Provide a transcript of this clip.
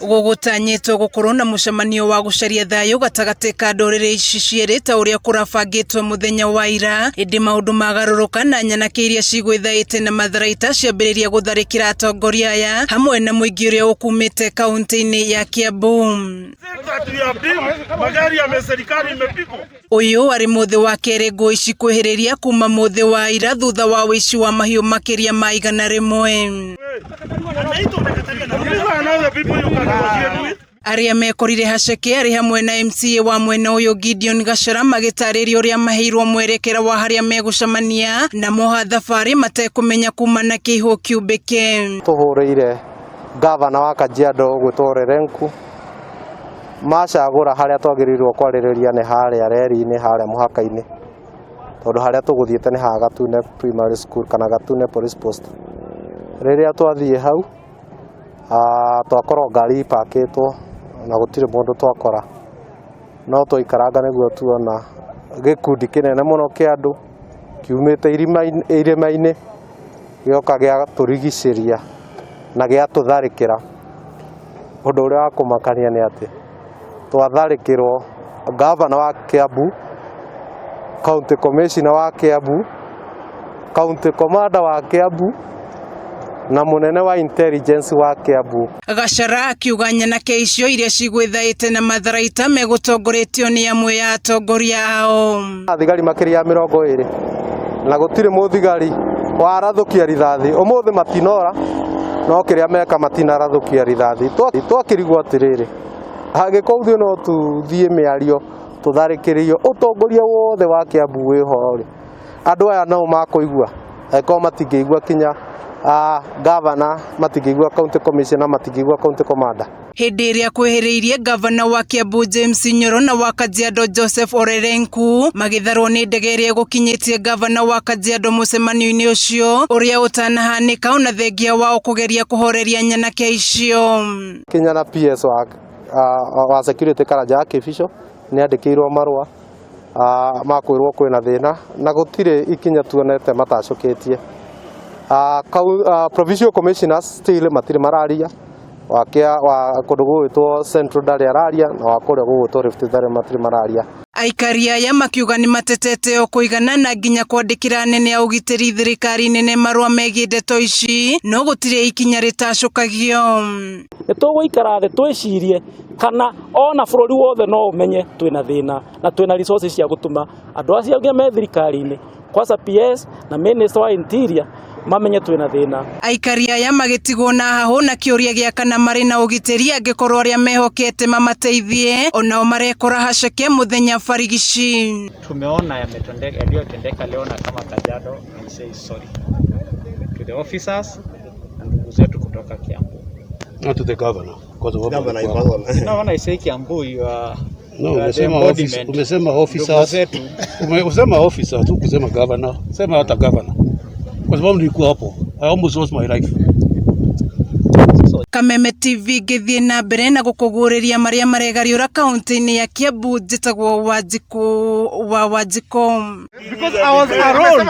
Gũgũtanyĩtwo gũkorwo na mũcemanio wa gũcaria thayũ gatagatĩ ka ndũrĩrĩ ici cierĩ ta ũrĩa kũrabangĩtwo mũthenya wa ira, ĩndĩ maũndũ magarũrũka na nyanake iria cigwĩthaĩte na matharaita ciambĩrĩria gũtharĩkĩra atongoria aya hamwe na mũingĩ ũrĩa ũkumĩte kaunti-inĩ ya Kiambu. Ũyũ arĩ mũthĩ wa kerĩ ngũĩ ici kwĩhĩrĩria kuma mũthĩ wa ira thutha wa ũici wa mahiũ makĩria ma 100. Arĩa mekorire haceke arĩ hamwe na MCA wa mwena ũyũ Gideon Gachara magĩtarĩria ũrĩa maheirwo mwerekera wa harĩa megũcemania na moha thabarĩ matekũmenya kuma na kĩihũ kĩumbĩke. Tũhũrĩire gavana wa Kajiado gwĩtwo Rerenku macagũra harĩa twagĩrĩirwo kwarĩrĩria nĩ harĩa reri-inĩ harĩa mũhaka-inĩ, tondũ harĩa tũgũthiĩte nĩ ha Gatune Primary School kana Gatune Police Post. Rĩrĩa twathiĩ hau twakorwo ngari ipakĩtwo na gũtirĩ mũndũ twakora, no tũikaranga nĩguo tuona gĩkundi kĩnene mũno kĩa andũ kiumĩte irĩma-inĩ gĩoka gĩa tũrigicĩria na gĩa tũtharĩkĩra. Ũndũ ũrĩa wa kũmakania nĩ atĩ twatharĩkĩrwo gavana wa Kiambu, county commissioner wa Kiambu, county commander wa Kiambu na munene wa intelligence wa Kiambu. Gachara akiuga nyanake icio iria cigwĩthaĩte na matharaita megũtongoretio nĩ amwe ya atongoria ao. Thigari makĩria 20 na gũtirĩ mũthigari warathũkia rithathi. Ũmũthĩ matinora no kĩrĩa meka matinarathũkia rithathi. Twakĩrigwo atĩrĩrĩ, hangĩkorwo no tuthiĩ mĩario tũtharĩkĩrĩrio ũtongoria wothe wa Kiambu wĩho, andũ aya nao makũigua eko matingĩigua kinya gavana, matingĩigua county commissioner, matingĩigua county commander. Hĩndĩ ĩrĩa kwĩhĩrĩirie gavana wa Kiambu James Nyoro na wa Kajiado Joseph Orerenku magĩtharwo nĩ ndege ĩrĩa gũkinyĩtie gavana wa Kajiado mũcemanio-inĩ ũcio ũrĩa ũtanahanĩka ona thengia wao kũgeria kũhoreria nyanake icio. Kinyana PS wa security Karanja Kĩbico nĩ andĩkĩirwo marũa makwĩrwo kwĩna thĩna na gũtirĩ ikinya tuonete matacũkĩtie. Provincial commissioners still matirĩ mararia, wa kũndũ gũgwĩtwo Central ndarĩ araria na wa kũrĩa gũgwĩtwo Rift ndarĩ matirĩ mararia. Aikari aya makiuga nĩ matetete o kũigana na nginya kwandĩkĩra nene ya ũgitĩri thirikari nene marũa megiĩ ndeto ici, no gũtirĩ ikinya rĩtacũkagio. Nĩtũgũikara thĩ twĩcirie kana ona bũrũri wothe no ũmenye twĩna thĩna na twĩna resources cia gũtũma andũ acio angĩ me thirikari-inĩ kwasa PS na Minister wa Interior mamenye twĩna thĩna. Aikari aya magĩtigwo na hahũ na kĩũria gĩa kana marĩ na ũgitĩri angĩkorwo arĩa mehokete mamateithie onao marekora haceke mũthenya barigici. Tumeona yaliyotendeka leo na kama Kajiado, and say sorry to the officers na ndugu zetu kutoka Kiambu. Not to the governor, because the governor is no, when I say Kiambu, you are no, umesema officers. Umesema officers, tu kusema governor. Sema hata governor. Kwa sababu nilikuwa hapo. I almost lost my life. Kameme TV gĩthiĩ na mbere na gũkũgũrĩria marĩa maregariũra kaunti-inĩ ya Kiambu. Njĩtagwo Wanjiko. Because I was around.